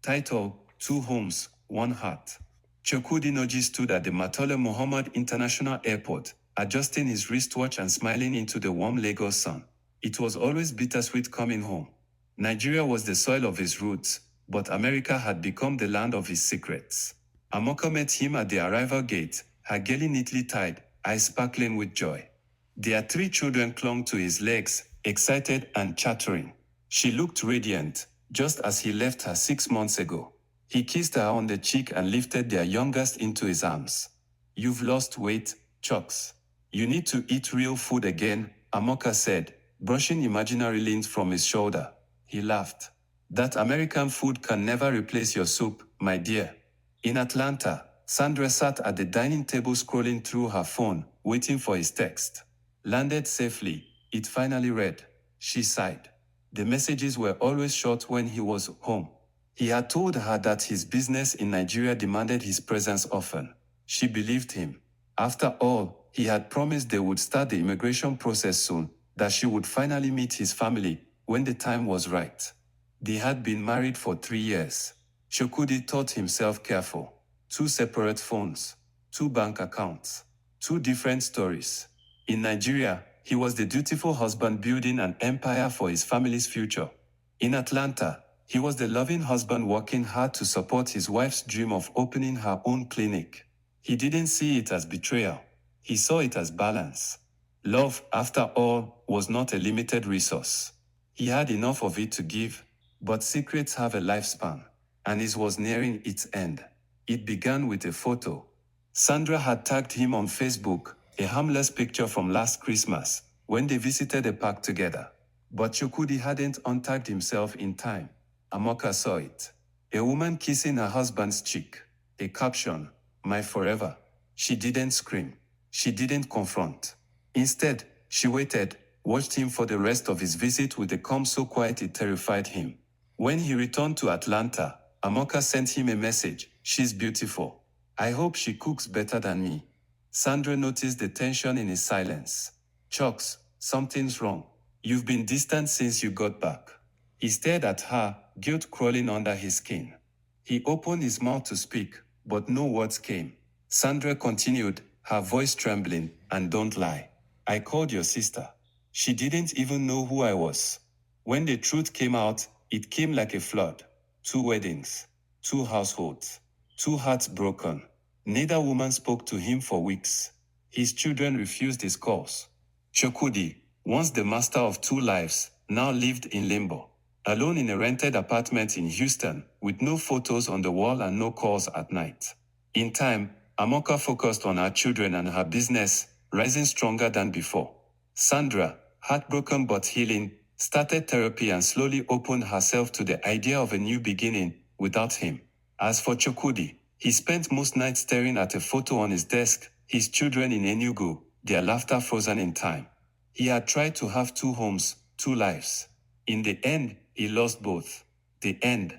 Title: Two Homes, One Heart. Chukwudi Noji stood at the Matole Mohammed International Airport, adjusting his wristwatch and smiling into the warm Lagos sun. It was always bittersweet coming home. Nigeria was the soil of his roots, but America had become the land of his secrets. Amaka met him at the arrival gate, her geli neatly tied, eyes sparkling with joy. Their 3 children clung to his legs, excited and chattering. She looked radiant, just as he left her 6 months ago. He kissed her on the cheek and lifted their youngest into his arms. "You've lost weight, Chucks. You need to eat real food again," Amaka said, brushing imaginary lint from his shoulder. He laughed. "That American food can never replace your soup, my dear." In Atlanta, Sandra sat at the dining table scrolling through her phone, waiting for his text. "Landed safely," it finally read. She sighed. The messages were always short when he was home. He had told her that his business in Nigeria demanded his presence often. She believed him. After all, he had promised they would start the immigration process soon, that she would finally meet his family when the time was right. They had been married for 3 years. Chukwudi thought himself careful. 2 separate phones, 2 bank accounts, 2 different stories. In Nigeria, he was the dutiful husband building an empire for his family's future. In Atlanta, he was the loving husband working hard to support his wife's dream of opening her own clinic. He didn't see it as betrayal. He saw it as balance. Love, after all, was not a limited resource. He had enough of it to give, but secrets have a lifespan, and his was nearing its end. It began with a photo. Sandra had tagged him on Facebook, a harmless picture from last Christmas, when they visited a park together. But Chukwudi hadn't untagged himself in time. Amaka saw it. A woman kissing her husband's cheek. A caption, "My forever." She didn't scream. She didn't confront. Instead, she waited, watched him for the rest of his visit with a calm so quiet it terrified him. When he returned to Atlanta, Amaka sent him a message, "She's beautiful. I hope she cooks better than me." Sandra noticed the tension in his silence. "Chucks, something's wrong. You've been distant since you got back." He stared at her, guilt crawling under his skin. He opened his mouth to speak, but no words came. Sandra continued, her voice trembling, "And don't lie. I called your sister. She didn't even know who I was." When the truth came out, it came like a flood. 2 weddings, 2 households, 2 hearts broken. Neither woman spoke to him for weeks. His children refused his calls. Chukwudi, once the master of 2 lives, now lived in limbo. Alone in a rented apartment in Houston, with no photos on the wall and no calls at night. In time, Amaka focused on her children and her business, rising stronger than before. Sandra, heartbroken but healing, started therapy and slowly opened herself to the idea of a new beginning without him. As for Chukwudi, he spent most nights staring at a photo on his desk, his children in Enugu, their laughter frozen in time. He had tried to have 2 homes, 2 lives. In the end, he lost both. The end.